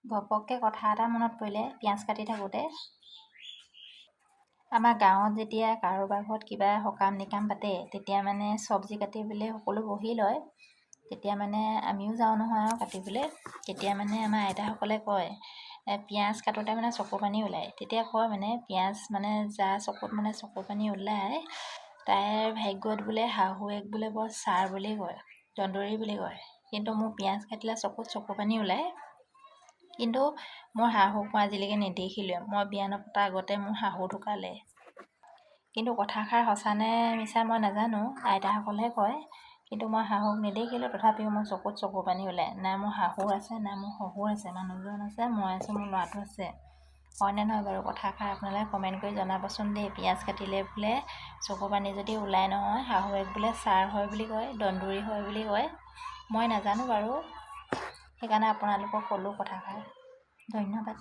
ঘপককৈ কথা এটা মনত পৰিলে পিঁয়াজ কাটি থাকোঁতে। আমাৰ গাঁৱত যেতিয়া কাৰোবাৰ ঘৰত কিবা সকাম নিকাম পাতে তেতিয়া মানে চব্জি কাটিবলৈ সকলো বহি লয়। তেতিয়া মানে আমিও যাওঁ নহয় আৰু কাটিবলৈ। তেতিয়া মানে আমাৰ আইতাসকলে কয় পিঁয়াজ কাটোতে মানে চকু পানী ওলায়। তেতিয়া কয় মানে পিঁয়াজ মানে যাৰ চকুত মানে চকু পানী ওলায় তাইৰ ভাগ্যত বোলে শাহুৱেক বোলে বৰ ছাৰ বুলি কয়, দন্দুৰী বুলি কয়। কিন্তু মোৰ পিঁয়াজ কাটিলে চকুত চকু পানী ওলায়। কিন্তু মোৰ শাহুক মই আজিলৈকে নেদেখিলোৱে। মই বিয়া নপতা আগতে মোৰ শাহু ঢুকালে। কিন্তু কথাষাৰ সঁচা নে মিছা মই নাজানো, আইতাসকলেহে কয়। কিন্তু মই শাহুক নেদেখিলোঁ, তথাপিও মোৰ চকুত চকু পানী ওলায়। না মোৰ শাহুৰ আছে, না মোৰ শহুৰ আছে, মানুহজন আছে, মই আছোঁ, মোৰ ল'ৰাটো আছে। হয়নে নহয় বাৰু কথাষাৰ আপোনালোকে কমেণ্ট কৰি জনাবচোন দেই। পিঁয়াজ কাটিলে বোলে চকু পানী যদি ওলায় নহয়, শাহুৱেক বোলে ছাৰ হয় বুলি কয়, দন্দুৰী হয় বুলি কয়। মই নাজানো বাৰু, সেইকাৰণে আপোনালোকক ক'লোঁ কথাষাৰ। ধন্যবাদ।